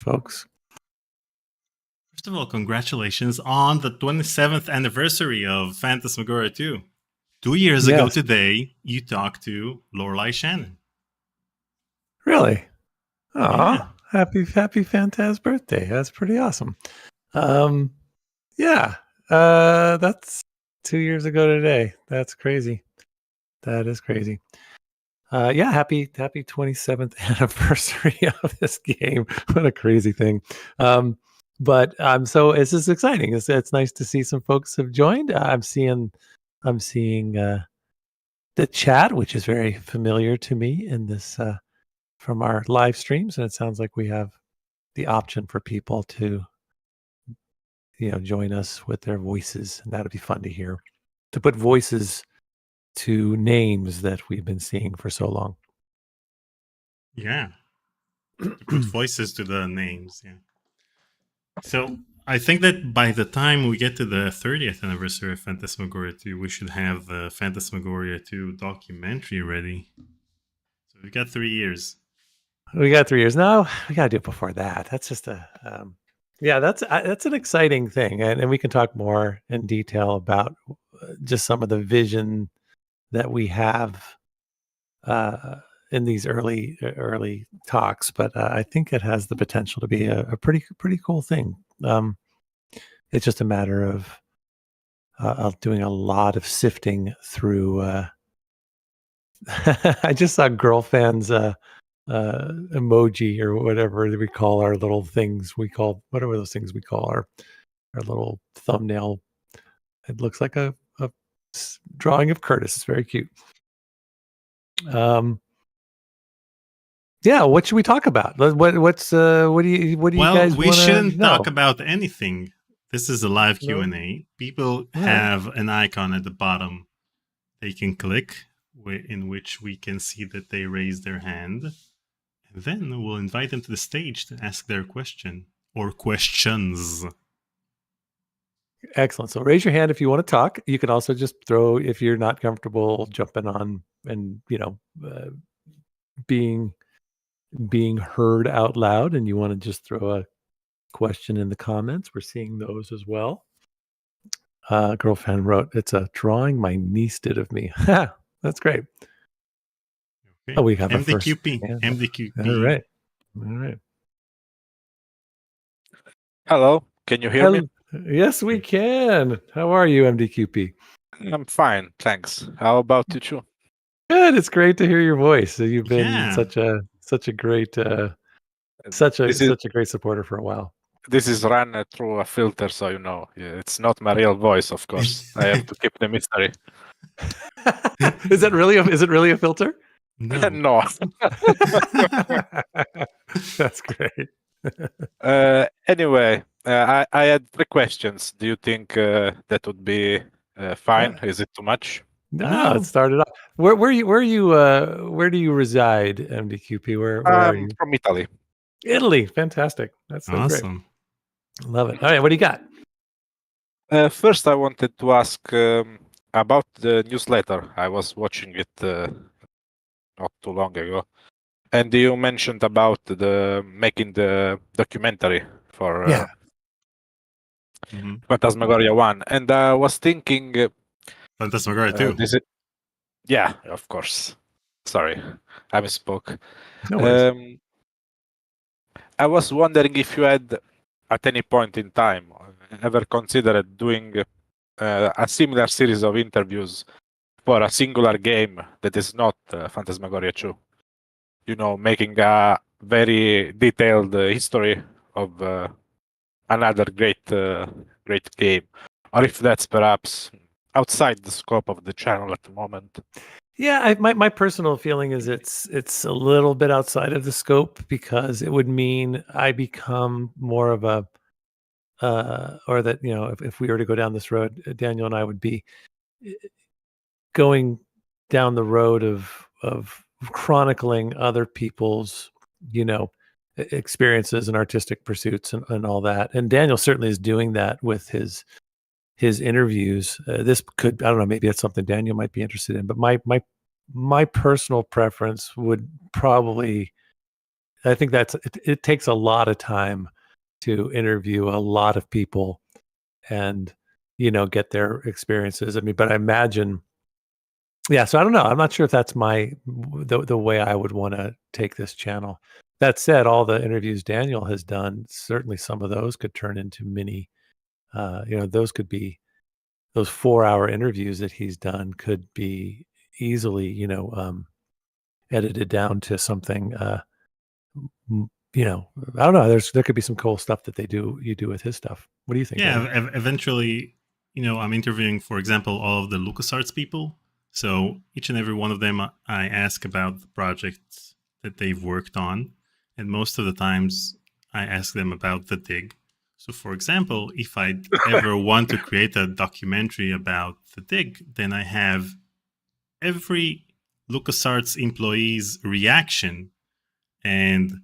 folks. First of all, congratulations on the 27th anniversary of Phantasmagoria 2. 2 years ago today, you talked to Lorelei Shannon. Really? Oh, happy Phantas birthday. That's pretty awesome. That's 2 years ago today. That's crazy. That is crazy. Happy 27th anniversary of this game. What a crazy thing. So this is exciting. It's nice to see some folks have joined. I'm seeing the chat, which is very familiar to me in this from our live streams, and it sounds like we have the option for people to join us with their voices, and that'd be fun to hear, to put voices to names that we've been seeing for so long. Yeah. To put voices to the names, yeah. So I think that by the time we get to the 30th anniversary of Phantasmagoria 2, we should have the Phantasmagoria 2 documentary ready. So we got 3 years. We got 3 years. No, we got to do it before that. That's just that's an exciting thing. And we can talk more in detail about just some of the vision that we have in these early talks, but I think it has the potential to be a pretty cool thing. It's just a matter of doing a lot of sifting through. I just saw girlfans emoji or whatever we call our little things. Whatever those things we call our little thumbnail. It looks like a drawing of Curtis. It's very cute. What should we talk about? What do you guys? We shouldn't talk about anything. This is a live Q&A. People have an icon at the bottom they can click, in which we can see that they raise their hand, and then we'll invite them to the stage to ask their question or questions. Excellent. So raise your hand if you want to talk. You can also just throw, if you're not comfortable jumping on and being heard out loud, and you want to just throw a question in the comments. We're seeing those as well. Girlfriend wrote, "It's a drawing my niece did of me." That's great. Okay. Oh, we have MDQP. MDQP. All right. Hello. Can you hear me? Yes, we can. How are you, MDQP? I'm fine, thanks. How about you too? Good. It's great to hear your voice. You've been such a great such a great supporter for a while. This is run through a filter, so it's not my real voice, of course. I have to keep the mystery. Is it really a filter? No. No. That's great. Anyway, I had 3 questions. Do you think that would be fine? Is it too much? No, it started off. Where do you reside, MDQP? Where are you? From Italy. Italy, fantastic. That's so awesome. Great. Love it. All right, what do you got? First, I wanted to ask about the newsletter. I was watching it not too long ago, and you mentioned about making the documentary for Phantasmagoria 1, and I was thinking Phantasmagoria 2. Yeah, of course. Sorry, I misspoke. No worries. I was wondering if you had, at any point in time, ever considered doing a similar series of interviews for a singular game that is not Phantasmagoria 2. Making a very detailed history of another great game, or if that's perhaps outside the scope of the channel at the moment. Yeah, my personal feeling is it's a little bit outside of the scope, because it would mean I become more of a or that if we were to go down this road, Daniel and I would be going down the road of chronicling other people's experiences and artistic pursuits and all that. And Daniel certainly is doing that with his interviews. This could, I don't know, maybe that's something Daniel might be interested in, but my personal preference would probably I think it takes a lot of time to interview a lot of people and, get their experiences. I mean, but I imagine, yeah. So I don't know. I'm not sure if that's the way I would want to take this channel. That said, all the interviews Daniel has done, certainly some of those could turn into mini. Those could be those 4-hour interviews that he's done could be easily, edited down to something. I don't know. There could be some cool stuff that you do with his stuff. What do you think? Yeah, eventually, I'm interviewing, for example, all of the LucasArts people. So each and every one of them, I ask about the projects that they've worked on. And most of the times I ask them about the Dig. So for example, if I ever want to create a documentary about the Dig, then I have every LucasArts employee's reaction and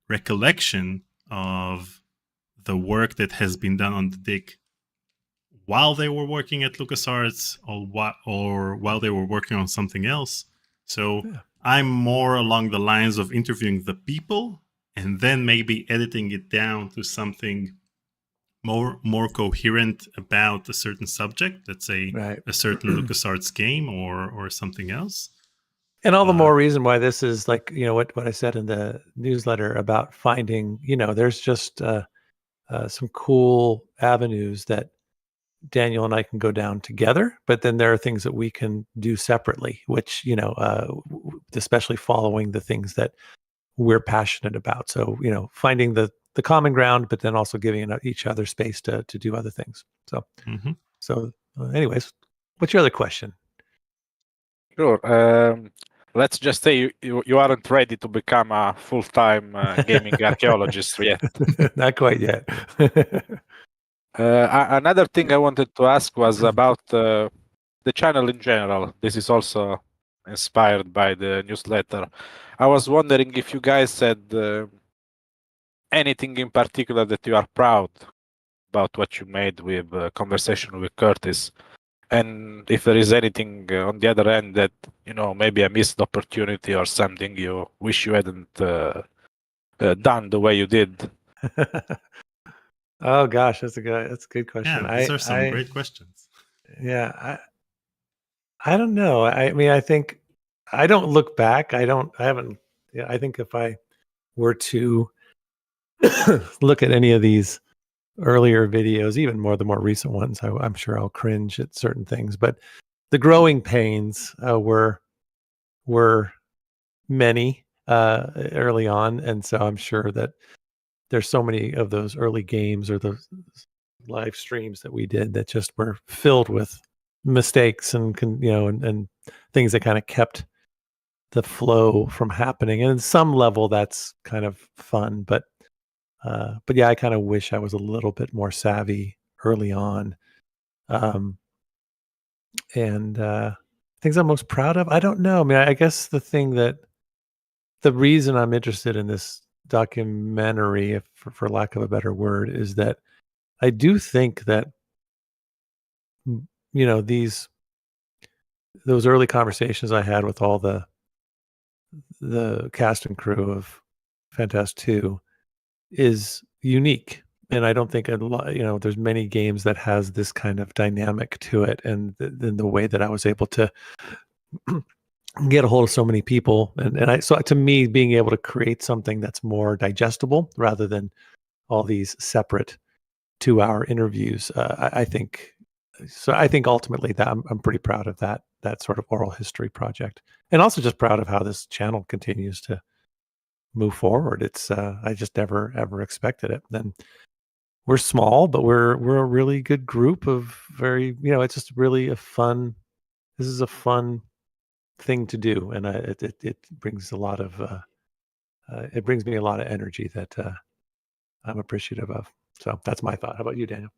recollection of the work that has been done on the Dig while they were working at LucasArts or while they were working on something else. So yeah. I'm more along the lines of interviewing the people and then maybe editing it down to something more coherent about a certain subject, let's say a certain LucasArts game or something else. And all the more reason why this is like, what I said in the newsletter about finding, there's just some cool avenues that Daniel and I can go down together, but then there are things that we can do separately, which, especially following the things that we're passionate about. So, finding the common ground, but then also giving each other space to do other things. So, anyways, what's your other question? Sure. Let's just say you aren't ready to become a full-time gaming archaeologist yet. Not quite yet. Another thing I wanted to ask was about the channel in general. This is also inspired by the newsletter. I was wondering if you guys had anything in particular that you are proud about what you made with Conversation with Curtis. And if there is anything on the other end that, maybe a missed opportunity or something you wish you hadn't done the way you did. Oh gosh, that's a good question. Yeah, these are some great questions. Yeah, I don't know. I mean, I think I don't look back. I haven't. Yeah, I think if I were to look at any of these earlier videos, even the more recent ones, I'm sure I'll cringe at certain things. But the growing pains were many early on, and so I'm sure that there's so many of those early games or those live streams that we did that just were filled with mistakes and and things that kind of kept the flow from happening. And in some level, that's kind of fun, but yeah, I kind of wish I was a little bit more savvy early on. And things I'm most proud of, I don't know. I mean, I guess the reason I'm interested in this documentary, if for lack of a better word, is that I do think that those early conversations I had with all the cast and crew of Phantas 2 is unique. And I don't think there's many games that has this kind of dynamic to it, and then the way that I was able to get a hold of so many people, and so to me, being able to create something that's more digestible rather than all these separate 2-hour interviews, I think. So I think ultimately that I'm pretty proud of that sort of oral history project, and also just proud of how this channel continues to move forward. It's I just never ever expected it. Then we're small, but we're a really good group of very it's just really this is a fun thing to do, and it brings a lot of it brings me a lot of energy that I'm appreciative of. So that's my thought. How about you, Daniel?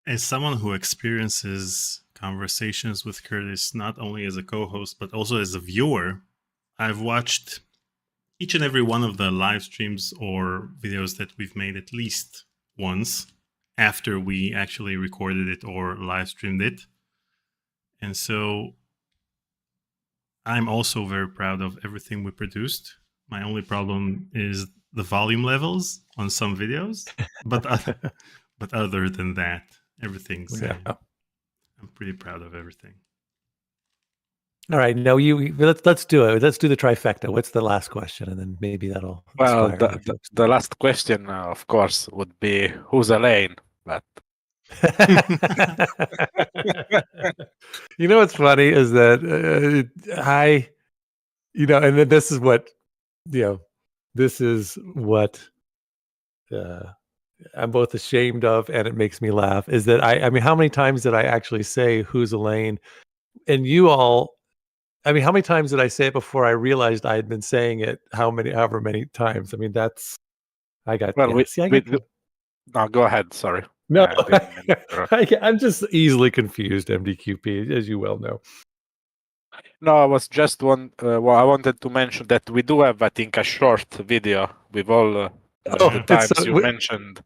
As someone who experiences Conversations with Curtis not only as a co-host but also as a viewer, I've watched each and every one of the live streams or videos that we've made at least once after we actually recorded it or live streamed it. And so I'm also very proud of everything we produced. My only problem is the volume levels on some videos, but other than that, everything's. Yeah. I'm pretty proud of everything. All right, no, let's do it. Let's do the trifecta. What's the last question, and then maybe that'll Well, inspire other folks. the last question, of course, would be who's Elaine? But You know what's funny is that and then this is what I'm both ashamed of, and it makes me laugh. Is that I mean, how many times did I actually say who's Elaine? And you all. I mean, how many times did I say it before I realized I had been saying it? However many times? I mean, I got. well, yeah, no, go ahead. Sorry. no, Didn't mean to- I'm just easily confused, MDQP, as you well know. No, I was just well, I wanted to mention that we do have, I think, a short video with all the times you mentioned,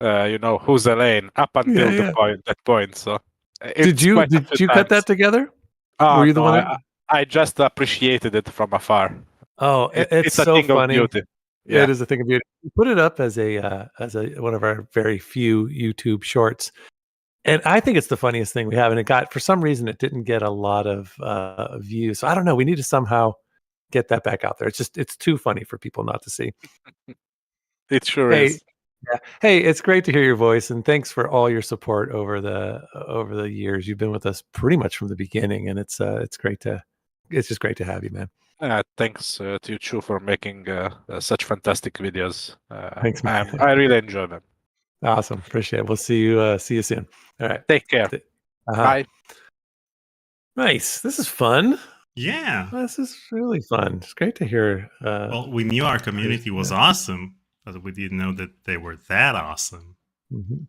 who's Elaine up until that point. So did you cut that together? Were you the one? I just appreciated it from afar. Oh, it's a so thing funny. Of beauty. Yeah. It is a thing of beauty. We put it up as a one of our very few YouTube shorts, and I think it's the funniest thing we have. And for some reason, it didn't get a lot of views. So I don't know. We need to somehow get that back out there. It's too funny for people not to see. It sure is. Yeah. Hey, it's great to hear your voice, and thanks for all your support over the years. You've been with us pretty much from the beginning, and it's just great to have you, man. Thanks to you too for making such fantastic videos. Thanks, man. I really enjoy them. Awesome, appreciate it. We'll see you soon. All right, take care. Bye. Nice. This is fun. Yeah, this is really fun. It's great to hear. Well, we knew our community was awesome, but we didn't know that they were that awesome. Mm-hmm.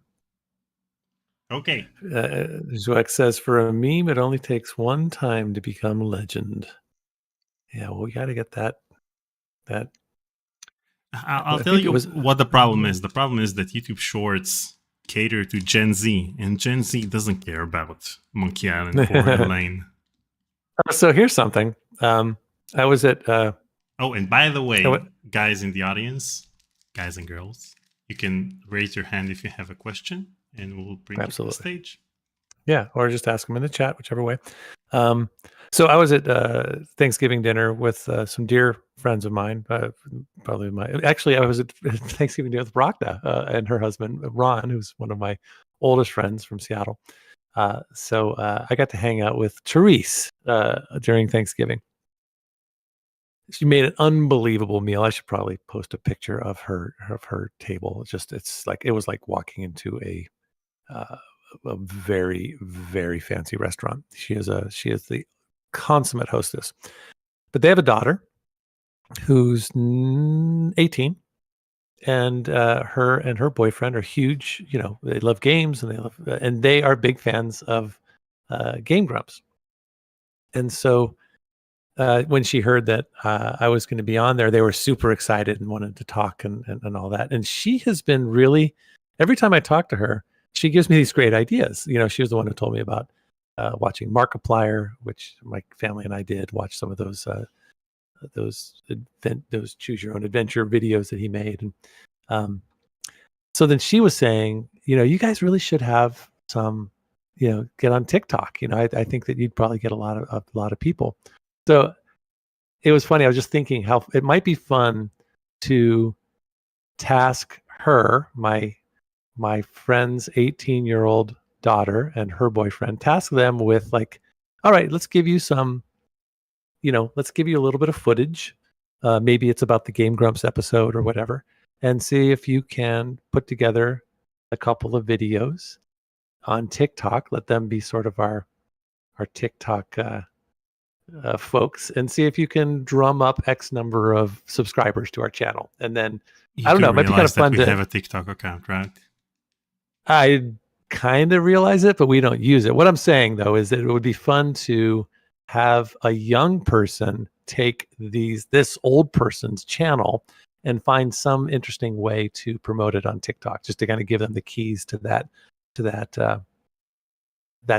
Okay. CwC says, for a meme, it only takes one time to become legend. Yeah, well, we got to get that. I'll tell you what the problem is. The problem is that YouTube Shorts cater to Gen Z, and Gen Z doesn't care about Monkey Island or Elaine. So here's something. I was at. Oh, and by the way, guys in the audience, guys and girls, you can raise your hand if you have a question, and we'll bring you to the stage. Yeah, or just ask them in the chat, whichever way. So I was at Thanksgiving dinner with some dear friends of mine. Actually, I was at Thanksgiving dinner with Rachna and her husband, Ron, who's one of my oldest friends from Seattle. So I got to hang out with Therese during Thanksgiving. She made an unbelievable meal. I should probably post a picture of her table. It was like walking into a very, very fancy restaurant. She is the consummate hostess. But they have a daughter who's 18, and her and her boyfriend are huge. They love games, and they are big fans of Game Grumps. And so when she heard that I was going to be on there, they were super excited and wanted to talk and all that. And she has been really, every time I talk to her, she gives me these great ideas. She was the one who told me about watching Markiplier, which my family and I did watch some of those choose your own adventure videos that he made. And so then she was saying, you guys really should have some, get on TikTok. I think that you'd probably get a lot of people. So it was funny. I was just thinking how it might be fun to task her, my friend's 18-year-old daughter and her boyfriend, task them with all right, let's give you some, let's give you a little bit of footage. Maybe it's about the Game Grumps episode or whatever, and see if you can put together a couple of videos on TikTok. Let them be sort of our TikTok folks, and see if you can drum up X number of subscribers to our channel. And then I don't know, it might be kind of fun to have a TikTok account, right? I kind of realize it, but we don't use it. What I'm saying, though, is that it would be fun to have a young person take this old person's channel and find some interesting way to promote it on TikTok, just to kind of give them the keys to that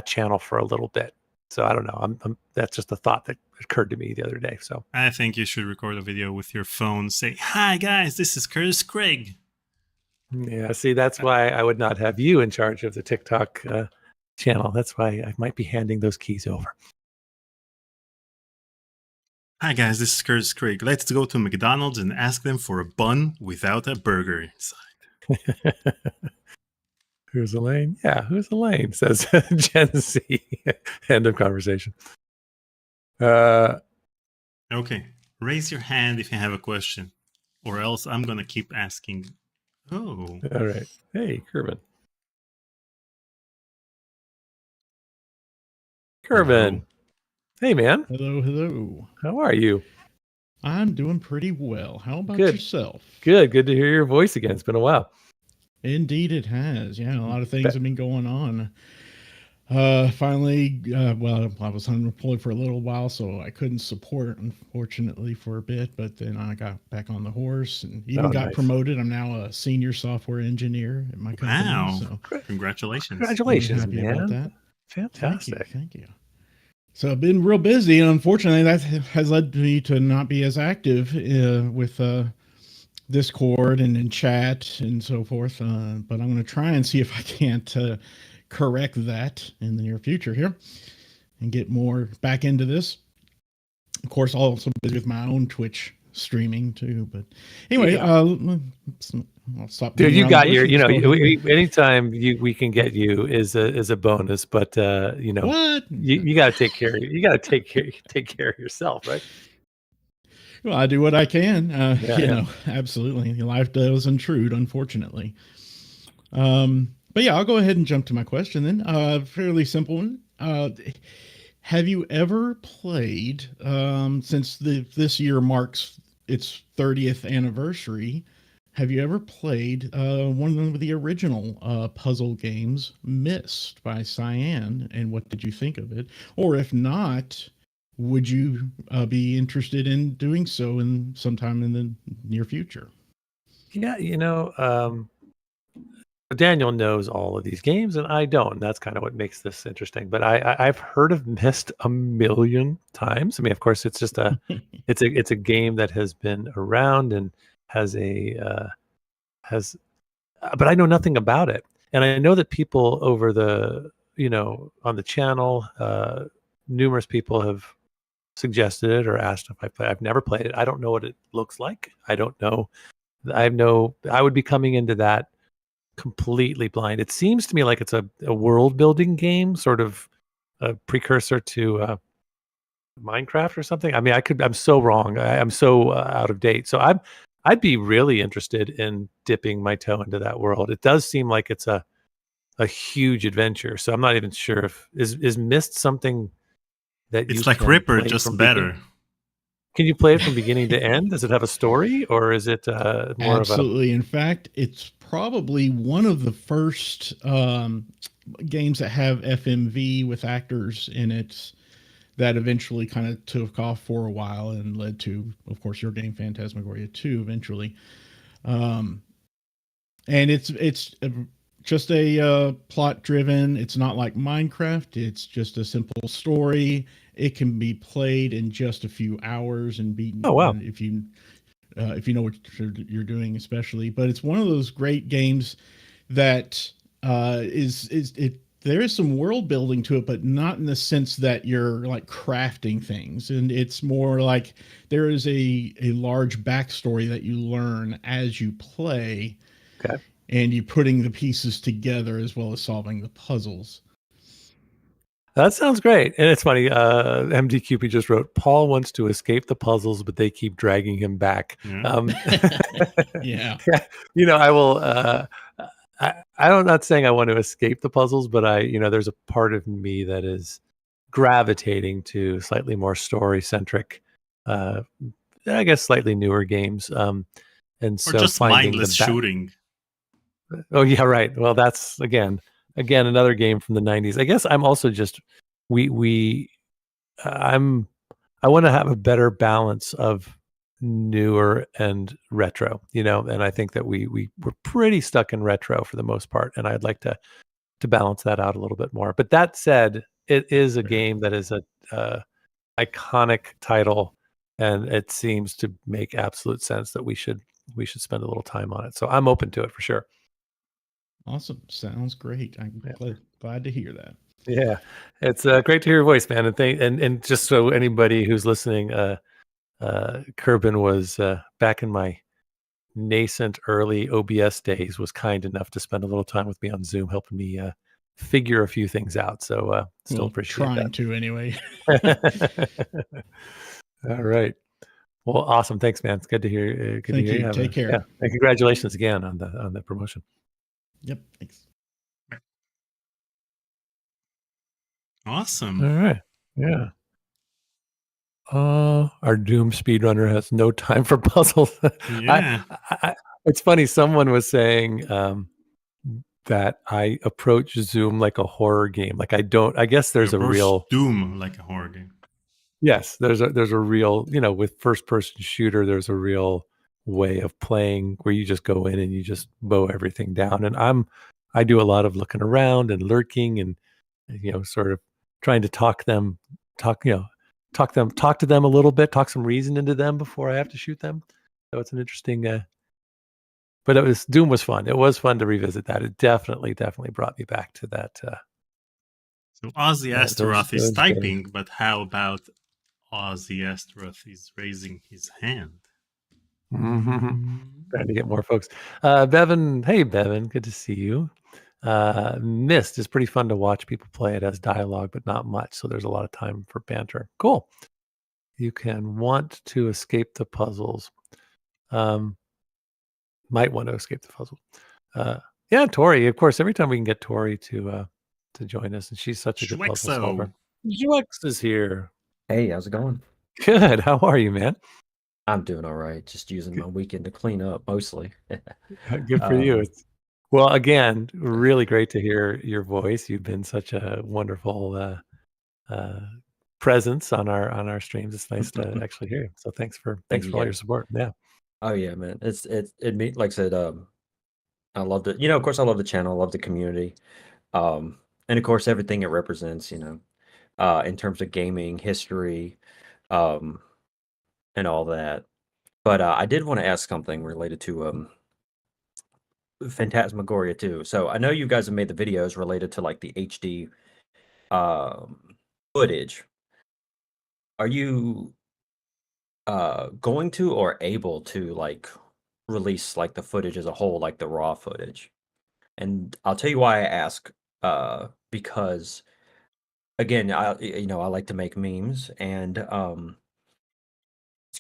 channel for a little bit. So I don't know. That's just a thought that occurred to me the other day. So I think you should record a video with your phone. Say, "Hi guys, this is Curtis Craig." yeah, see, that's why I would not have you in charge of the TikTok channel. That's why I might be handing those keys over. Hi guys, this is Curtis Craig. Let's go to McDonald's and ask them for a bun without a burger inside. Who's Elaine? Yeah, who's Elaine? Says Gen Z. End of conversation. Okay, raise your hand if you have a question, or else I'm gonna keep asking. Oh, all right. Hey, Kervin. Kervin. Hey, man. Hello. How are you? I'm doing pretty well. How about Good. yourself? Good to hear your voice again. It's been a while. Indeed it has. Yeah, a lot of things have been going on. Finally, well, I was unemployed for a little while, so I couldn't support, unfortunately, for a bit. But then I got back on the horse and even got promoted. I'm now a senior software engineer at my company. wow! So Congratulations! Congratulations, I'm happy man. about that. Fantastic. Thank you. So I've been real busy, and unfortunately, that has led me to not be as active with Discord and in chat and so forth. But I'm going to try and see if I can't correct that in the near future here and get more back into this. Of course, I'll also busy with my own Twitch streaming too. But anyway, I'll stop. Dude, you got your, anytime we can get you is a bonus, but what? You got to take care of you got to take care of yourself, right? Well, I do what I can. Absolutely. Life does intrude, unfortunately. But yeah, I'll go ahead and jump to my question then. Fairly simple one. Have you ever played, since this year marks its 30th anniversary, have you ever played one of the original puzzle games, Myst by Cyan, and what did you think of it? Or if not, would you be interested in doing so in sometime in the near future? Yeah, Daniel knows all of these games and I don't. And that's kind of what makes this interesting. But I've heard of Myst a million times. I mean, of course, it's just it's a game that has been around and has but I know nothing about it. And I know that people over on the channel, numerous people have suggested it or asked if I play. I've never played it. I don't know what it looks like. I don't know. I would be coming into that completely blind. It seems to me like it's a world building game, sort of a precursor to Minecraft or something. I mean, I'm so wrong. I'm so out of date. So I'd be really interested in dipping my toe into that world. It does seem like it's a huge adventure. So I'm not even sure if is Myst something that it's like Ripper, just better. Can you play it from beginning to end? Does it have a story, or is it more Absolutely. In fact, it's probably one of the first games that have FMV with actors in it that eventually kind of took off for a while and led to, of course, your game Phantasmagoria 2 eventually. And it's just a plot driven. It's not like Minecraft. It's just a simple story. It can be played in just a few hours and beaten. Oh, wow. If you know what you're doing, especially. But it's one of those great games that there is some world building to it, but not in the sense that you're like crafting things. And it's more like there is a large backstory that you learn as you play. Okay. And you putting the pieces together as well as solving the puzzles. That sounds great. And it's funny. MDQP just wrote, Paul wants to escape the puzzles, but they keep dragging him back. Yeah. I will. I'm not saying I want to escape the puzzles, but there's a part of me that is gravitating to slightly more story-centric, I guess slightly newer games. And so or just mindless shooting. Oh yeah, right. Well, that's again another game from the 90s. I guess I'm also just I want to have a better balance of newer and retro, and I think that we're pretty stuck in retro for the most part, and I'd like to balance that out a little bit more. But that said, it is a game that is a iconic title, and it seems to make absolute sense that we should spend a little time on it. So I'm open to it for sure. Awesome. Sounds great. I'm glad to hear that. Yeah, it's great to hear your voice, man. And just so anybody who's listening, Kerbin was back in my nascent early OBS days, was kind enough to spend a little time with me on Zoom, helping me figure a few things out. So still appreciate trying that. to anyway. All right. Well, awesome. Thanks, man. It's good to hear. Thank you. Take care. Yeah, and congratulations again on the promotion. Yep. Thanks. Awesome. All right. Yeah. Our Doom speedrunner has no time for puzzles. Yeah. It's funny. Someone was saying that I approach Zoom like a horror game. Like I guess there's a real Doom like a horror game. Yes, there's a real, with first person shooter, there's a real way of playing where you just go in and you just bow everything down. And I do a lot of looking around and lurking and sort of trying to talk to them a little bit, talk some reason into them before I have to shoot them. So it's an interesting but Doom was fun. It was fun to revisit that. It definitely brought me back to that. So Ozzy Astaroth is those typing, but how about Ozzy Astaroth is raising his hand? Trying to get more folks. Bevan, hey Bevan, good to see you. Myst is pretty fun to watch people play. It has dialogue, but not much, so there's a lot of time for banter. Cool. You can want to escape the puzzles. Might want to escape the puzzle. Yeah, Tori. Of course, every time we can get Tori to join us, and she's such a good puzzle solver. Schwex is here. Hey, how's it going? Good. How are you, man? I'm doing all right. Just using my weekend to clean up, mostly. Good for you. Well, again, really great to hear your voice. You've been such a wonderful presence on our streams. It's nice to actually hear you. So thanks for all your support. Yeah. Oh yeah, man. Like I said, I loved it. Of course I love the channel, I love the community. And of course everything it represents, in terms of gaming, history, and all that. But I did want to ask something related to Phantasmagoria too. So I know you guys have made the videos related to like the HD footage. Are you going to or able to like release like the footage as a whole, like the raw footage? And I'll tell you why I ask, because again, I like to make memes, and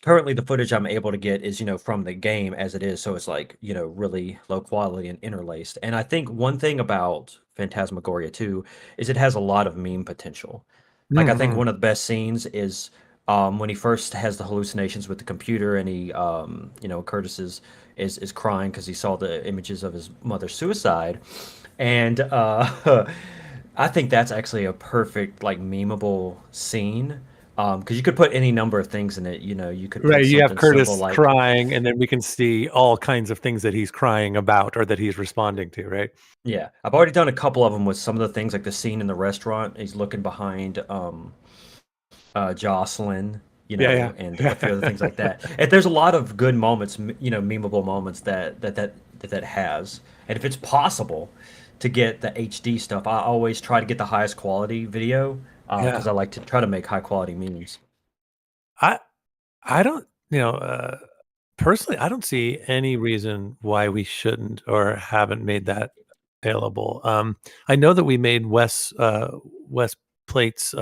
currently the footage I'm able to get is from the game as it is, so it's like really low quality and interlaced. And I think one thing about Phantasmagoria 2 is it has a lot of meme potential. Like I think one of the best scenes is when he first has the hallucinations with the computer, and he Curtis is crying because he saw the images of his mother's suicide. And I think that's actually a perfect like memeable scene. Because you could put any number of things in it. You could put you have Curtis simple, like, crying, and then we can see all kinds of things that he's crying about or that he's responding to, right? Yeah, I've already done a couple of them with some of the things, like the scene in the restaurant. He's looking behind Jocelyn, and a few other things like that. And there's a lot of good moments, memeable moments that has. And if it's possible to get the HD stuff, I always try to get the highest quality video because I like to try to make high quality memes. I don't, personally, I don't see any reason why we shouldn't or haven't made that available. I know that we made Wes Plate's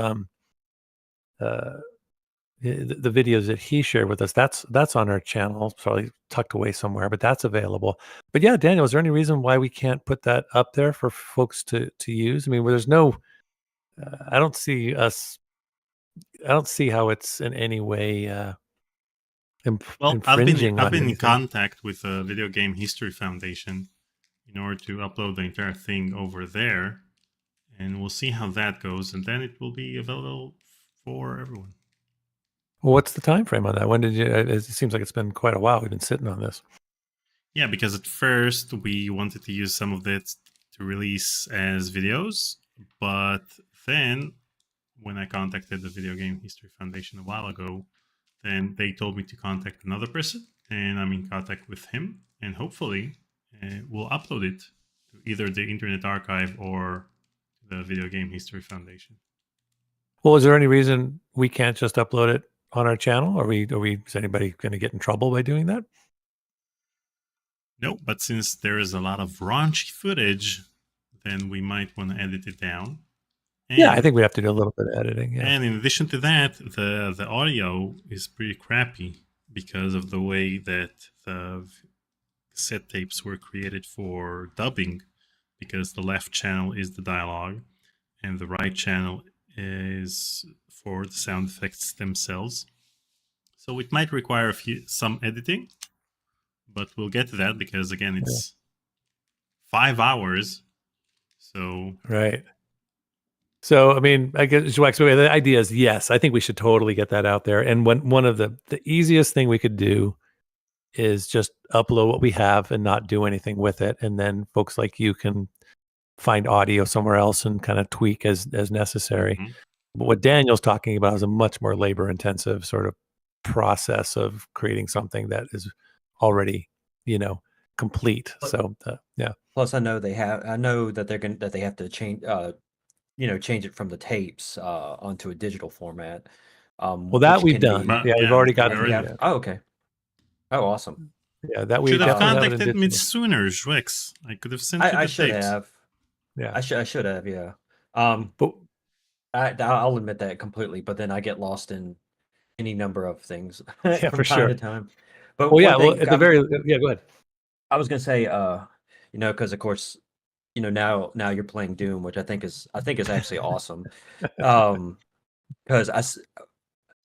the videos that he shared with us. That's on our channel, probably tucked away somewhere, but that's available. But yeah, Daniel, is there any reason why we can't put that up there for folks to use? I mean, where there's no, I don't see how it's in any way infringing. I've been in contact with the Video Game History Foundation in order to upload the entire thing over there, and we'll see how that goes, and then it will be available for everyone. Well, what's the time frame on that? When did you? It seems like it's been quite a while. We've been sitting on this. Yeah, because at first we wanted to use some of it to release as videos, but then when I contacted the Video Game History Foundation a while ago, then they told me to contact another person, and I'm in contact with him, and hopefully we'll upload it to either the Internet Archive or the Video Game History Foundation. Well, is there any reason we can't just upload it on our channel? Is anybody going to get in trouble by doing that? No, but since there is a lot of raunchy footage, then we might want to edit it down. And, yeah, I think we have to do a little bit of editing. Yeah. And in addition to that, the audio is pretty crappy because of the way that the cassette tapes were created for dubbing, because the left channel is the dialogue and the right channel is for the sound effects themselves. So it might require some editing, but we'll get to that because, again, it's 5 hours. So right. So, I mean, I guess the idea is, yes, I think we should totally get that out there. And one of the easiest thing we could do is just upload what we have and not do anything with it. And then folks like you can find audio somewhere else and kind of tweak as necessary. Mm-hmm. But what Daniel's talking about is a much more labor-intensive sort of process of creating something that is already, complete. So, yeah. Plus, I know that they have to change, change it from the tapes onto a digital format. Well, that we've done. We've already got it. Yeah. Oh, okay. Oh, awesome. Yeah, that we should have contacted me sooner, Schwex. I could have sent you the I should tapes. have. Yeah, I should have. Yeah. But I'll admit that completely. But then I get lost in any number of things yeah, from for time sure. to time. But go ahead. I was gonna say, because of course, now you're playing Doom, which I think is actually awesome. Because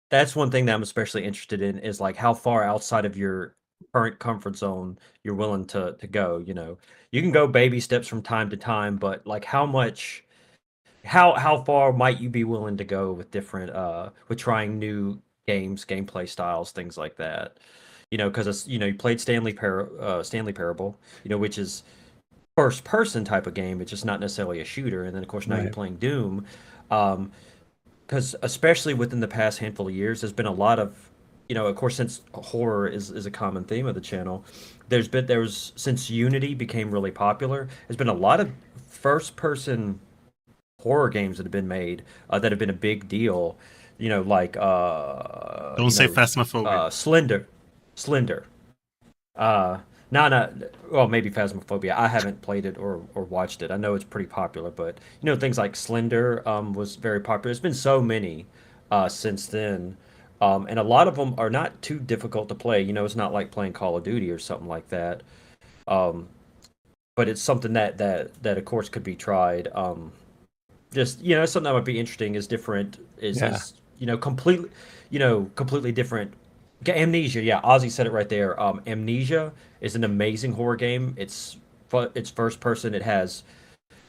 that's one thing that I'm especially interested in is like how far outside of your current comfort zone you're willing to go. You can go baby steps from time to time, but like how far might you be willing to go with different with trying new gameplay styles, things like that. Because you played Stanley Parable, which is first person type of game. It's just not necessarily a shooter. And then of course now you're playing Doom. Because especially within the past handful of years, there's been a lot of, of course, since horror is a common theme of the channel, since Unity became really popular, there's been a lot of first-person horror games that have been made that have been a big deal. Like don't say Phasmophobia. Slender. Well, maybe Phasmophobia. I haven't played it or watched it. I know it's pretty popular, but things like Slender was very popular. There's been so many since then, and a lot of them are not too difficult to play. It's not like playing Call of Duty or something like that. But it's something that of course could be tried. Just something that might be interesting is different. Is completely different. Amnesia, yeah, Ozzy said it right there. Amnesia is an amazing horror game. It's first person. It has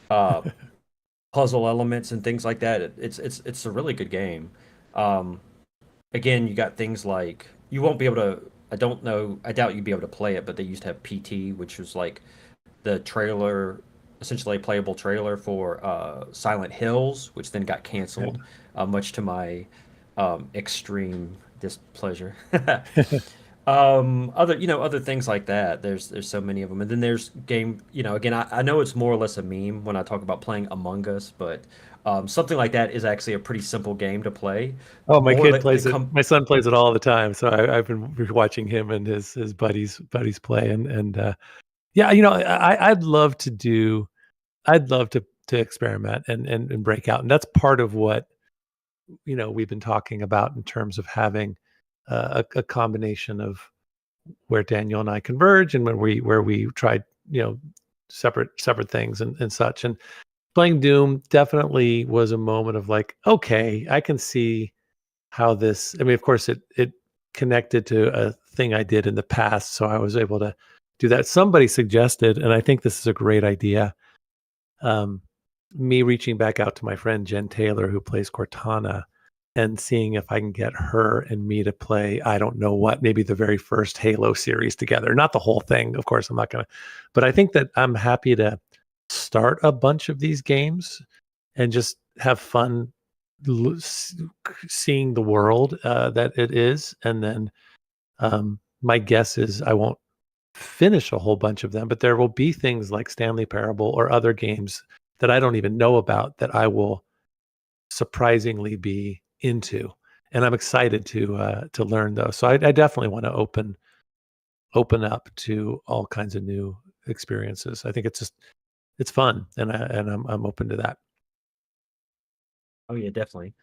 puzzle elements and things like that. It's a really good game. Again, you got things like you won't be able to. I don't know. I doubt you'd be able to play it, but they used to have PT, which was like the trailer, essentially a playable trailer for Silent Hills, which then got canceled, much to my extreme displeasure. Other things like that. There's so many of them, and then there's game. Again, I know it's more or less a meme when I talk about playing Among Us, but something like that is actually a pretty simple game to play. Oh, my kid plays it. My son plays it all the time, so I've been watching him and his buddies play, and I'd love to experiment and break out, and that's part of what we've been talking about in terms of having a combination of where Daniel and I converge and where we tried separate things and such. And playing Doom definitely was a moment of like, okay, I can see how this. I mean, of course, it connected to a thing I did in the past, so I was able to do that. Somebody suggested, and I think this is a great idea. Me reaching back out to my friend Jen Taylor, who plays Cortana, and seeing if I can get her and me to play, I don't know what, maybe the very first Halo series together. Not the whole thing, of course, I'm not going to. But I think that I'm happy to start a bunch of these games and just have fun seeing the world that it is, and then my guess is I won't finish a whole bunch of them, but there will be things like Stanley Parable or other games that I don't even know about that I will surprisingly be into, and I'm excited to learn those. So I definitely want to open up to all kinds of new experiences. I think it's fun, and I'm open to that. Oh yeah, definitely.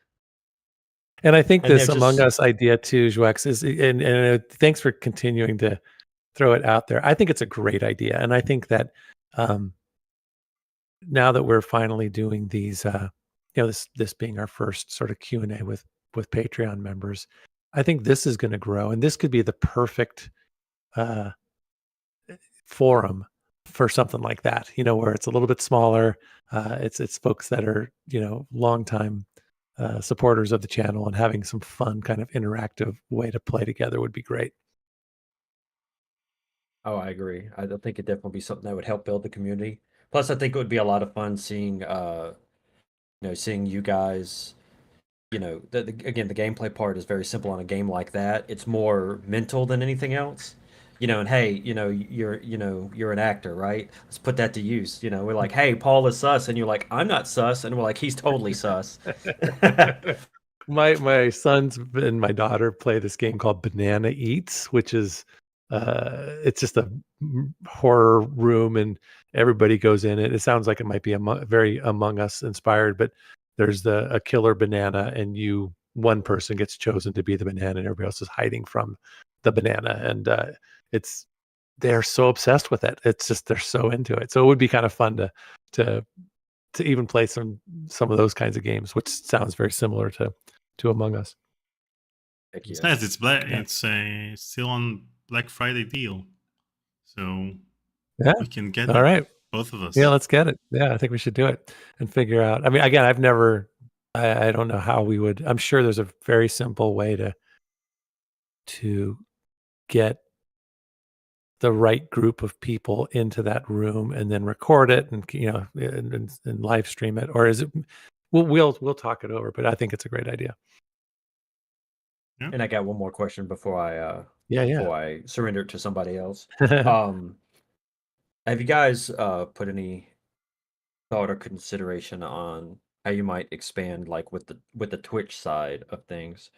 And I think And this they're Among just Us idea too, CwC, is, and thanks for continuing to throw it out there. I think it's a great idea, and I think that now that we're finally doing these, this being our first sort of Q&A with Patreon members, I think this is going to grow, and this could be the perfect forum for something like that. Where it's a little bit smaller. It's folks that are longtime supporters of the channel, and having some fun kind of interactive way to play together would be great. Oh, I agree. I think it definitely be something that would help build the community. Plus, I think it would be a lot of fun seeing, seeing you guys. Again, the gameplay part is very simple on a game like that. It's more mental than anything else. And hey, you're an actor, right? Let's put that to use. We're like, hey, Paul is sus, and you're like, I'm not sus, and we're like, he's totally sus. My sons and my daughter play this game called Banana Eats, which is it's just a horror room, and everybody goes in it. It sounds like it might be very Among Us inspired, but there's a killer banana, and one person gets chosen to be the banana, and everybody else is hiding from the banana, and they're so obsessed with it. It's just they're so into it. So it would be kind of fun to even play some of those kinds of games, which sounds very similar to Among Us. Heck It yeah. says it's it's still on Black Friday deal, so Yeah. we can get All it, right. both of us. Yeah, let's get it. Yeah, I think we should do it and figure out. I mean, again, I don't know how we would. I'm sure there's a very simple way to get the right group of people into that room and then record it and and live stream it. Or is it? We'll talk it over, but I think it's a great idea. Yeah. And I got one more question before I Yeah. surrender it to somebody else. Have you guys put any thought or consideration on how you might expand, like with the Twitch side of things?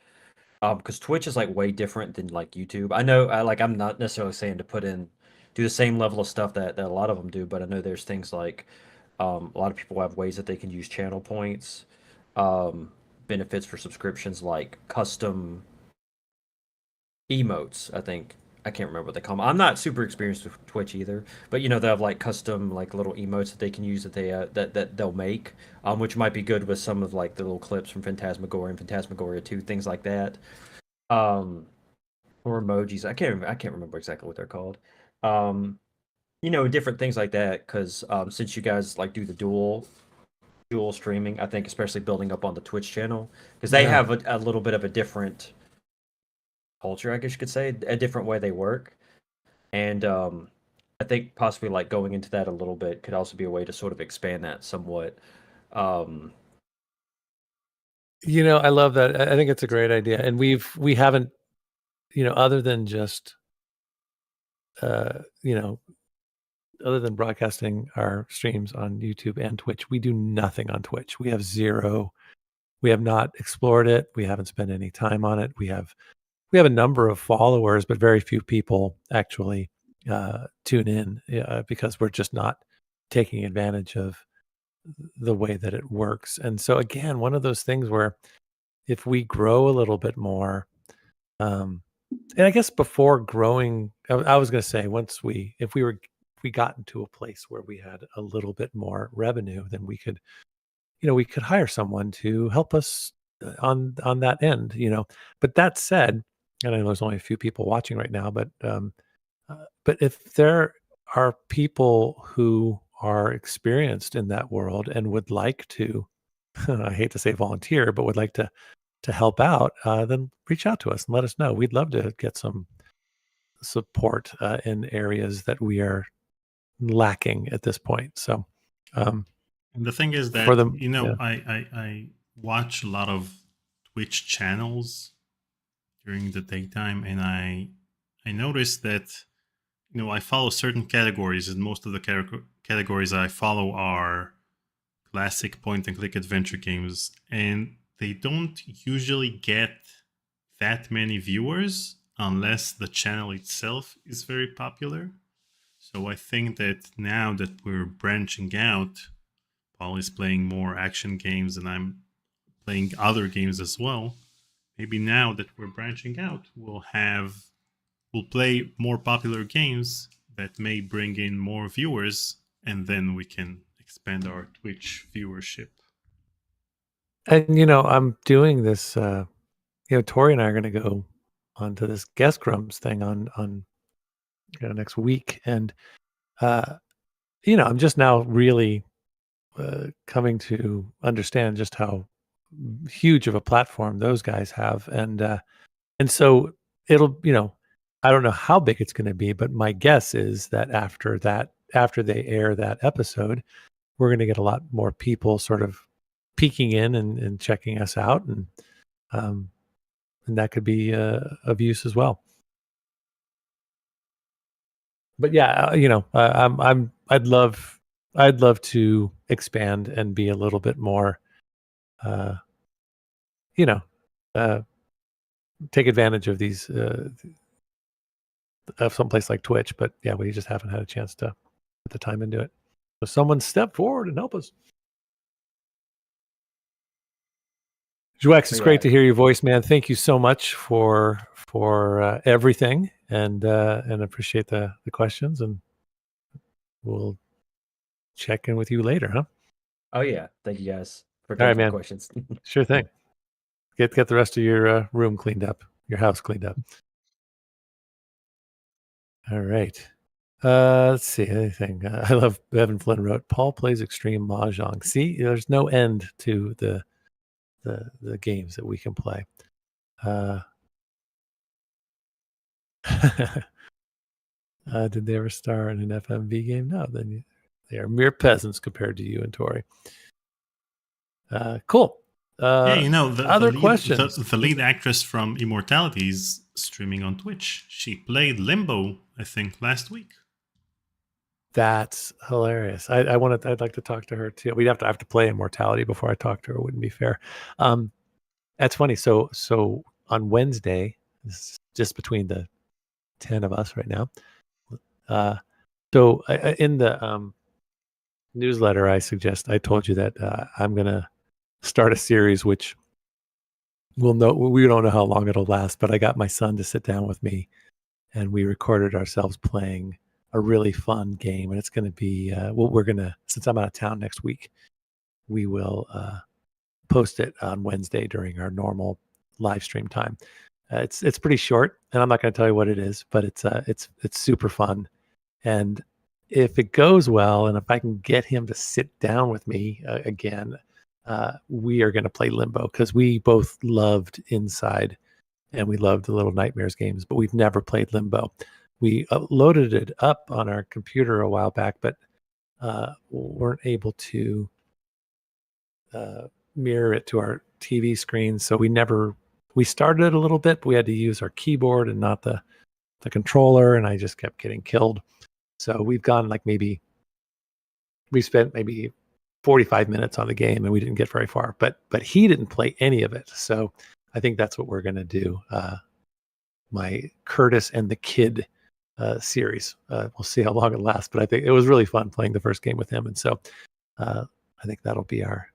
Because Twitch is like way different than like YouTube. I know, I'm not necessarily saying to do the same level of stuff that a lot of them do, but I know there's things like a lot of people have ways that they can use channel points, benefits for subscriptions like custom emotes. I can't remember what they call them. I'm not super experienced with Twitch either, but they have like custom like little emotes that they can use that they that they'll make, which might be good with some of like the little clips from Phantasmagoria and Phantasmagoria 2, things like that. Or emojis. I can't remember exactly what they're called. Different things like that. Because since you guys like do the dual streaming, I think especially building up on the Twitch channel, because they have a little bit of a different culture, I guess you could say, a different way they work, and I think possibly like going into that a little bit could also be a way to sort of expand that somewhat. I love that. I think it's a great idea, and we haven't, other than just, other than broadcasting our streams on YouTube and Twitch, we do nothing on Twitch. We have zero. We have not explored it. We haven't spent any time on it. We have a number of followers, but very few people actually tune in because we're just not taking advantage of the way that it works. And so again, one of those things where if we grow a little bit more, and I guess before growing, I was going to say if we got into a place where we had a little bit more revenue, then we could hire someone to help us on that end. But that said, and I know there's only a few people watching right now, but if there are people who are experienced in that world and would like to, I hate to say volunteer, but would like to help out, then reach out to us and let us know. We'd love to get some support in areas that we are lacking at this point. So, and the thing is that for them, I watch a lot of Twitch channels during the daytime, and I noticed that I follow certain categories, and most of the categories I follow are classic point-and-click adventure games, and they don't usually get that many viewers unless the channel itself is very popular. So I think that now that we're branching out, Paul is playing more action games and I'm playing other games as well. Maybe now that we're branching out, we'll play more popular games that may bring in more viewers, and then we can expand our Twitch viewership. And I'm doing this. Tori and I are going to go onto this Guest Crumbs thing on next week, and I'm just now really coming to understand just how huge of a platform those guys have, and so it'll I don't know how big it's going to be, but my guess is that after they air that episode, we're going to get a lot more people sort of peeking in and checking us out, and that could be of use as well. But yeah, I'd love to expand and be a little bit more, take advantage of these of someplace like Twitch. But yeah, we just haven't had a chance to put the time into it. So someone step forward and help us. CwC, it's great to hear your voice, man. Thank you so much for everything, and appreciate the questions, and we'll check in with you later, huh? Oh yeah, thank you guys for All right, taking the man. questions. Sure thing. Get the rest of your room cleaned up, your house cleaned up. All right. Let's see anything. I love Evan Flynn wrote, Paul plays extreme mahjong. See, there's no end to the games that we can play. Did they ever star in an FMV game? No, then they are mere peasants compared to you and Tori. Cool. The questions. The lead actress from Immortality is streaming on Twitch. She played Limbo, I think, last week. That's hilarious. I'd like to talk to her too. I have to play Immortality before I talk to her. It wouldn't be fair. That's funny. So on Wednesday, this is just between the 10 of us right now. So in the newsletter, I told you that I'm gonna start a series which we don't know how long it'll last, but I got my son to sit down with me, and we recorded ourselves playing a really fun game, and it's going to be we're gonna, since I'm out of town next week, we will post it on Wednesday during our normal live stream time. It's pretty short, and I'm not going to tell you what it is, but it's super fun, and if it goes well, and if I can get him to sit down with me again, we are going to play Limbo, because we both loved Inside and we loved the Little Nightmares games, but we've never played Limbo. We loaded it up on our computer a while back, but weren't able to mirror it to our TV screen. So we started it a little bit, but we had to use our keyboard and not the controller, and I just kept getting killed. So we've gone we spent maybe 45 minutes on the game, and we didn't get very far, but he didn't play any of it. So I think that's what we're going to do. My Curtis and the Kid series. We'll see how long it lasts, but I think it was really fun playing the first game with him. And so I think that'll be our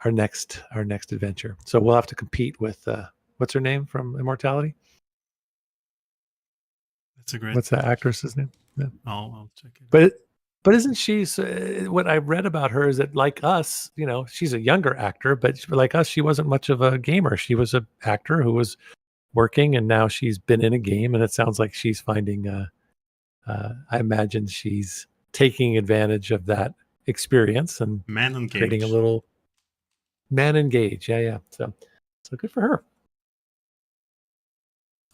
next adventure. So we'll have to compete with what's her name from Immortality? That's a great. What's that actress's name? Yeah. I'll check it. But isn't she? What I read about her is that, like us, she's a younger actor, but like us, she wasn't much of a gamer. She was an actor who was working, and now she's been in a game, and it sounds like she's finding. I imagine she's taking advantage of that experience and creating a little man engage. Yeah. So good for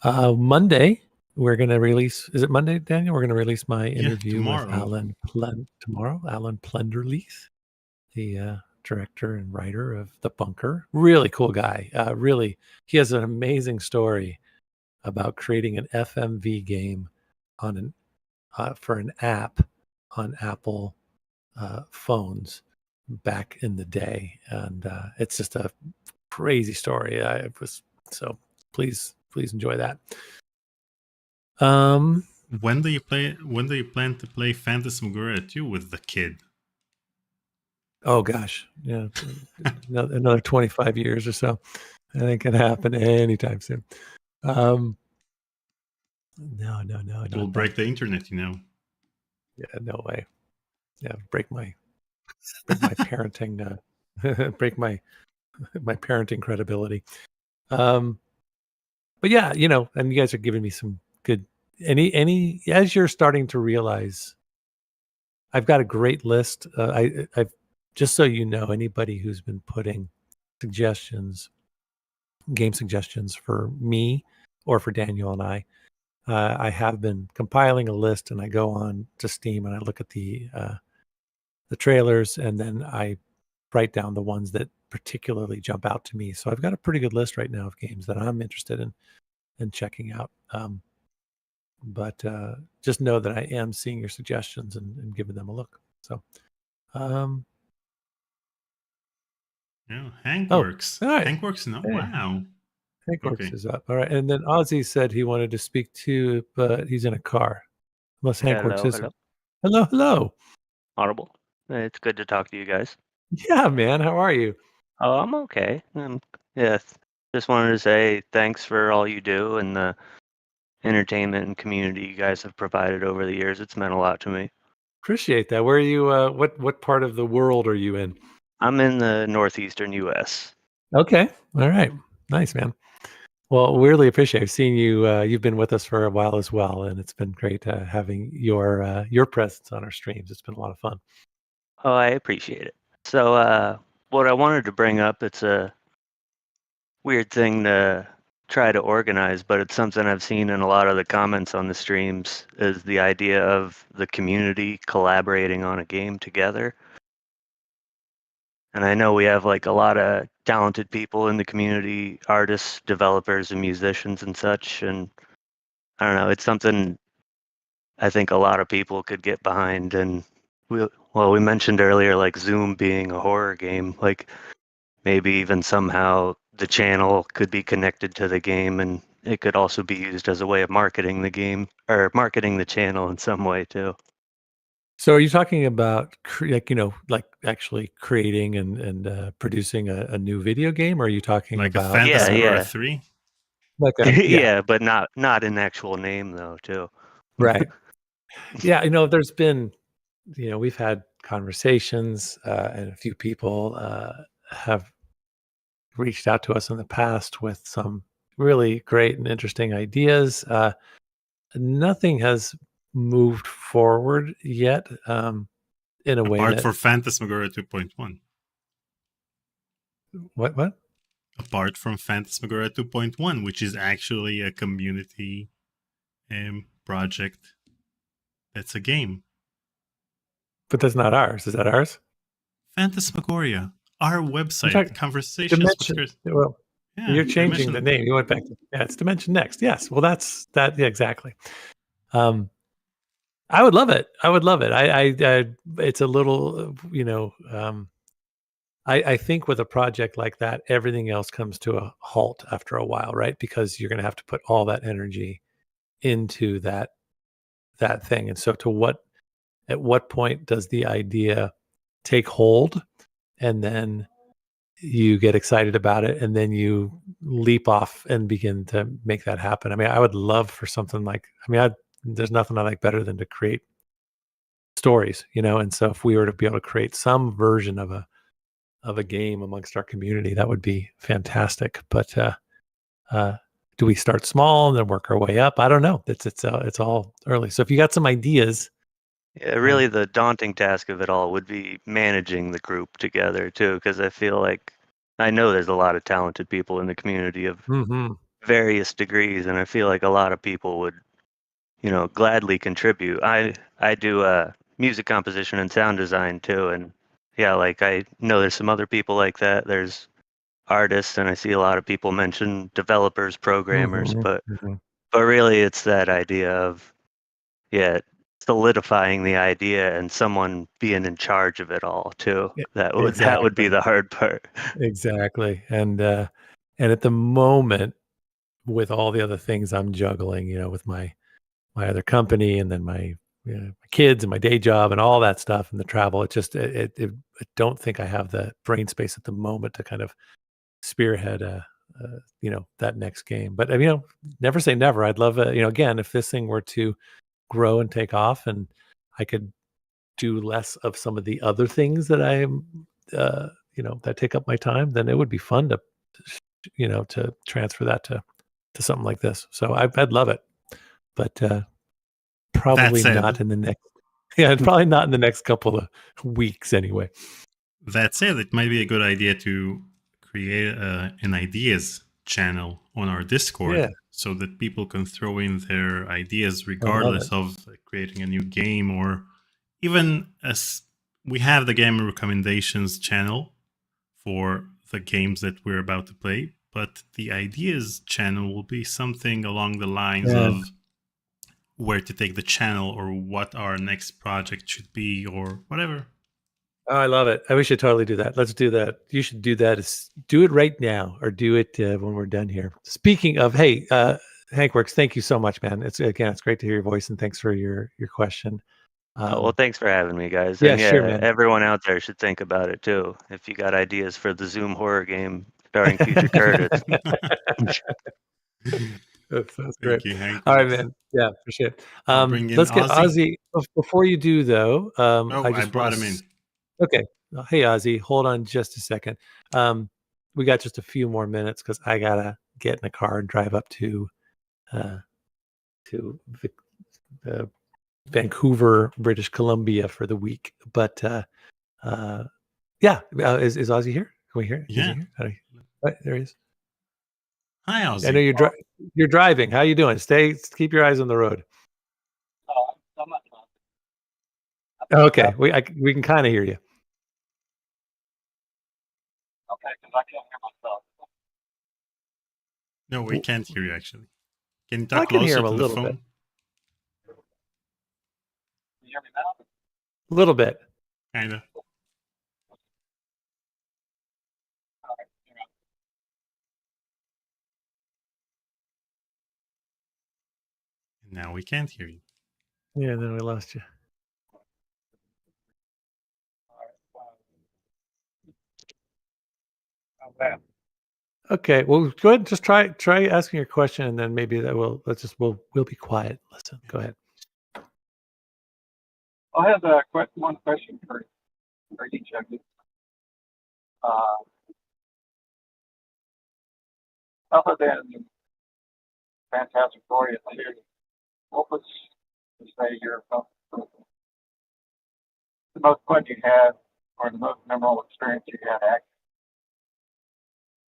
her. Monday. We're going to release, is it Monday, Daniel? We're going to release my interview with Alan tomorrow. Alan Plenderleith, the director and writer of The Bunker. Really cool guy. Really, he has an amazing story about creating an FMV game on for an app on Apple phones back in the day, and it's just a crazy story. So please enjoy that. When do you plan to play Phantasmagoria 2 with the kid? Oh gosh, yeah, another 25 years or so. I think it can happen anytime soon. No. It will break the internet, Yeah, no way. Yeah, break my parenting, break my parenting credibility. But yeah, and you guys are giving me some good. Any as you're starting to realize, I've got a great list. I've just so you know, anybody who's been putting game suggestions for me or for Daniel and I have been compiling a list, and I go on to Steam and I look at the trailers, and then I write down the ones that particularly jump out to me. So I've got a pretty good list right now of games that I'm interested in checking out. But just know that I am seeing your suggestions and giving them a look. So, Hankworks. All right. Hankworks, no, Hey. wow. Hankworks is up. All right. And then Ozzy said he wanted to speak to, but he's in a car. Unless Hankworks is. Hello. Audible. It's good to talk to you guys. Yeah, man. How are you? Oh, I'm okay. Just wanted to say thanks for all you do and the entertainment and community you guys have provided over the years. It's meant a lot to me. Appreciate that. Where are you? What part of the world are you in? I'm in the northeastern U.S. Okay. All right. Nice, man. Well, we really appreciate seeing you. You've been with us for a while as well, and it's been great having your presence on our streams. It's been a lot of fun. Oh, I appreciate it. So, what I wanted to bring up, it's a weird thing to try to organize, but it's something I've seen in a lot of the comments on the streams, is the idea of the community collaborating on a game together. And I know we have like a lot of talented people in the community, artists, developers, and musicians and such. And I don't know, it's something I think a lot of people could get behind. And we mentioned earlier, like Zoom being a horror game, like maybe even somehow the channel could be connected to the game, and it could also be used as a way of marketing the game or marketing the channel in some way too. So, are you talking about like actually creating and producing a new video game, or are you talking like about a Phantasmagoria 3? Like yeah, but not an actual name though, too. Right. Yeah, there's been, we've had conversations, and a few people have reached out to us in the past with some really great and interesting ideas. Nothing has moved forward yet in a way Apart that... for Phantasmagoria 2.1. What? Apart from Phantasmagoria 2.1, which is actually a community project. That's a game. But that's not ours. Is that ours? Phantasmagoria, our website, conversations. Well, you're changing the name. You went back to it's Dimension Next. Yes. Well, that's that. Yeah, exactly. I would love it. I it's a little, I think with a project like that, everything else comes to a halt after a while, right? Because you're going to have to put all that energy into that thing. And so at what point does the idea take hold, and then you get excited about it, and then you leap off and begin to make that happen? I mean, I would love for something like, there's nothing I like better than to create stories, and so if we were to be able to create some version of a game amongst our community, that would be fantastic. But do we start small and then work our way up? I don't know. It's all early. So if you got some ideas... Yeah, really the daunting task of it all would be managing the group together too, because I feel like I know there's a lot of talented people in the community of various degrees, and I feel like a lot of people would, gladly contribute. I do music composition and sound design too, and yeah, like I know there's some other people like that. There's artists, and I see a lot of people mention developers, programmers, Mhm, but mhm. really it's that idea of solidifying the idea and someone being in charge of it all too. E That would be exactly, the hard part. exactly, and at the moment, with all the other things I'm juggling, with my other company and then my kids and my day job and all that stuff and the travel, I don't think I have the brain space at the moment to kind of spearhead that next game. But never say never. I'd love again, if this thing were to grow and take off and I could do less of some of the other things that that take up my time, then it would be fun to transfer that to something like this. So I'd love it, but That probably said, not in the next. Yeah, probably not in the next couple of weeks anyway. it might be a good idea to create an ideas channel on our Discord Yeah. so that people can throw in their ideas I love regardless it. of creating a new game, or even as we have the game recommendations channel for the games that we're about to play, but the ideas channel will be something along the lines Yeah. of where to take the channel or what our next project should be or whatever. Oh, I love it. We should totally do that. Let's do that. You should do that. Do it right now, or do it when we're done here. Speaking of, hey, Hankworks, thank you so much, man. It's great to hear your voice, and thanks for your question. Well, thanks for having me, guys. Yeah, And sure, yeah, man. everyone out there should think about it too. If you got ideas for the Zoom horror game starring future Curtis. That's great. Thank you, Hank. All right, man. Yeah, appreciate it. I'll bring in Let's get Ozzy. Ozzy. Before you do, though, Oh, I just brought want him to. in. Okay. Hey, Ozzy, hold on just a second. We got just a few more minutes because I gotta get in the car and drive up to Vancouver, British Columbia for the week. But is Ozzy here? Can we hear? Is Yeah. he here? Right, there he is. Hi, Ozzy. I know you're driving. How you doing? Keep your eyes on the road. Okay, we can kind of hear you. Okay, because I can't hear myself. No, we can't hear you actually. Can you I talk can hear closer him a to the little phone? bit. Can you hear me now? A little bit. Kinda. All right, hang on. Now we can't hear you. Yeah, then we lost you. How's that? Okay, well, go ahead. Just try asking your question, and then maybe we'll be quiet. Listen, go ahead. I have one question for each of you. Other than Phantasmagoria 2, what was, to say, the most fun you had, or the most memorable experience you had acting?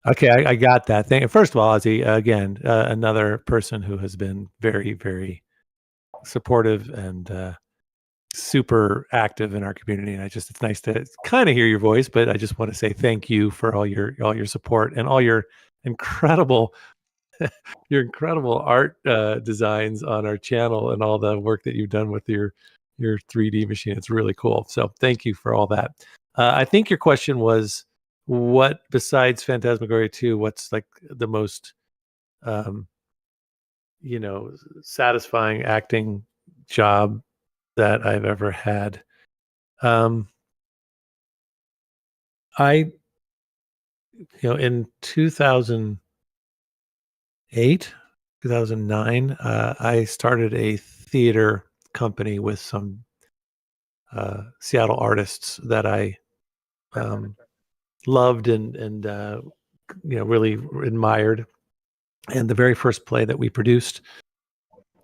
Okay, I got that. First of all, Ozzy, again, another person who has been very, very supportive and super active in our community. And it's nice to kind of hear your voice, but I just want to say thank you for all your support and all your incredible art designs on our channel and all the work that you've done with your 3D machine. It's really cool. So thank you for all that. I think your question was, what besides Phantasmagoria 2, what's like the most satisfying acting job that I've ever had? I in 2008, 2009, I started a theater company with some Seattle artists that I loved and really admired. And the very first play that we produced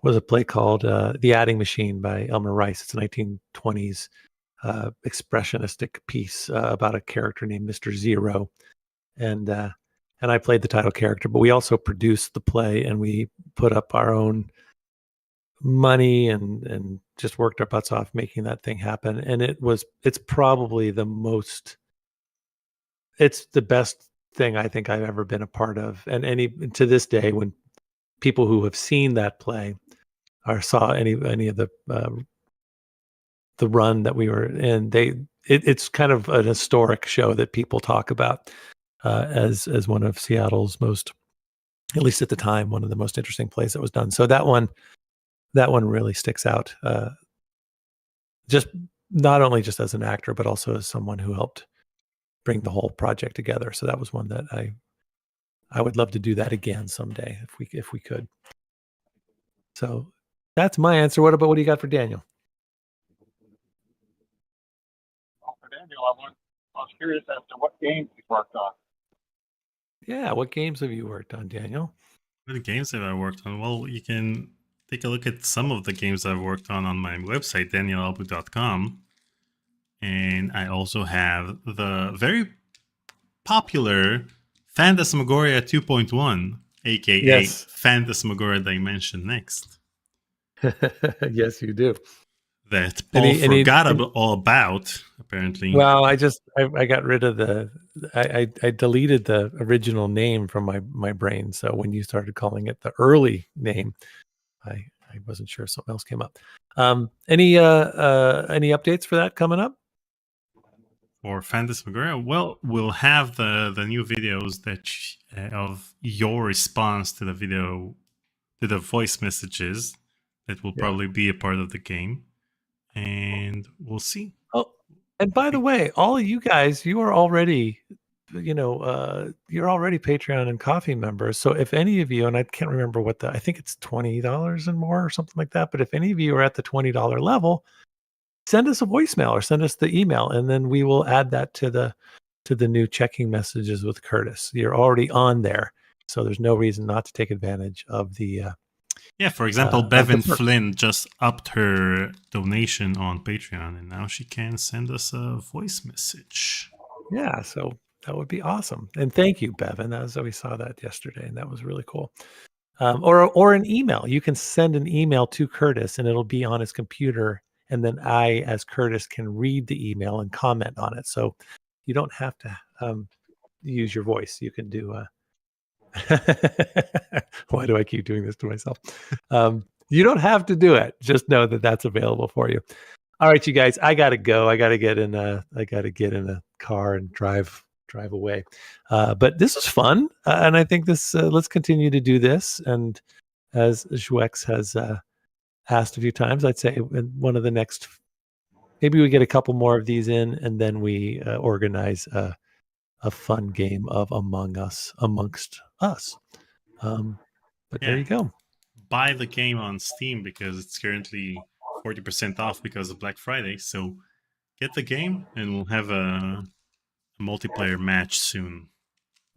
was a play called The Adding Machine by Elmer Rice. It's a 1920s expressionistic piece about a character named Mr. Zero. And I played the title character, but we also produced the play and we put up our own money and just worked our butts off making that thing happen. And it's probably it's the best thing I think I've ever been a part of. And to this day, when people who have seen that play or saw any of the run that we were in, it's kind of an historic show that people talk about as one of Seattle's most, at least at the time, one of the most interesting plays that was done. So that one really sticks out. Just not only just as an actor, but also as someone who helped bring the whole project together. So that was one that I would love to do that again someday if we could. So that's my answer. What do you got for Daniel? Well, for Daniel, I was curious as to what games you worked on. Yeah, what games have you worked on, Daniel? What games have I worked on? Well, you can take a look at some of the games I've worked on my website, danielalbu.com. And I also have the very popular Phantasmagoria 2.1, aka Yes. Phantasmagoria Dimension Next. Yes, you do. That Paul forgot all about, apparently. Well, I got rid of I deleted the original name from my brain. So when you started calling it the early name, I wasn't sure if something else came up. Any updates for that coming up? For Phantasmagoria? Well, we'll have the new videos of your response to the video, to the voice messages that will probably be a part of the game. And we'll see. Oh, and by the way, all of you guys, you are already, you're already Patreon and Coffee members. So if any of you, and I can't remember I think it's $20 and more or something like that. But if any of you are at the $20 level, send us a voicemail or send us the email, and then we will add that to the new checking messages with Curtis. You're already on there, so there's no reason not to take advantage of the. Yeah, for example, Bevan Flynn just upped her donation on Patreon, and now she can send us a voice message. Yeah, so that would be awesome. And thank you, Bevan. We saw that yesterday, and that was really cool. Or an email. You can send an email to Curtis, and it'll be on his computer, and then I, as Curtis, can read the email and comment on it. So you don't have to use your voice. You can do why do I keep doing this to myself? You don't have to do it. Just know that that's available for you. All right, you guys, I gotta go. I gotta get in a car and drive away. But this was fun, and I think let's continue to do this. And as CwC has asked a few times, I'd say in one of the next, maybe we get a couple more of these in, and then we organize a fun game of amongst us. But there you go. Buy the game on Steam because it's currently 40% off because of Black Friday. So get the game, and we'll have a multiplayer match soon.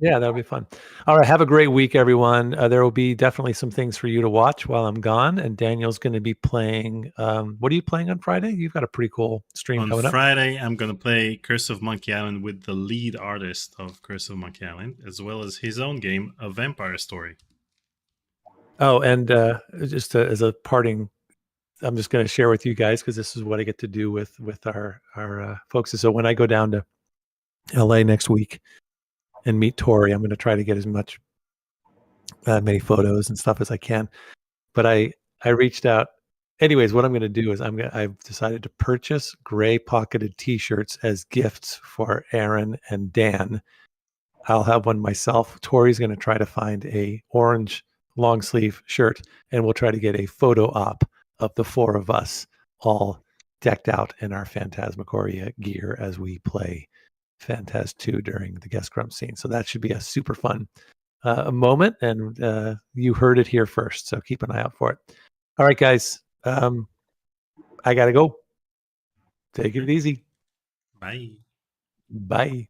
Yeah, that'll be fun. All right, have a great week, everyone. There will be definitely some things for you to watch while I'm gone, and Daniel's going to be playing. What are you playing on Friday? You've got a pretty cool stream coming up. On Friday, I'm going to play Curse of Monkey Island with the lead artist of Curse of Monkey Island, as well as his own game, A Vampire Story. Oh, and just as a parting, I'm just going to share with you guys, because this is what I get to do with our folks. So when I go down to LA next week and meet Tori, I'm going to try to get as many photos and stuff as I can. But I reached out. Anyways, what I'm going to do is I've decided to purchase gray pocketed T-shirts as gifts for Aaron and Dan. I'll have one myself. Tori's going to try to find a orange long sleeve shirt, and we'll try to get a photo op of the four of us all decked out in our Phantasmagoria gear as we play Phantas 2 during the guest grump scene. So that should be a super fun moment, and you heard it here first, so keep an eye out for it. All right, guys, I gotta go. Take it easy. Bye. Bye.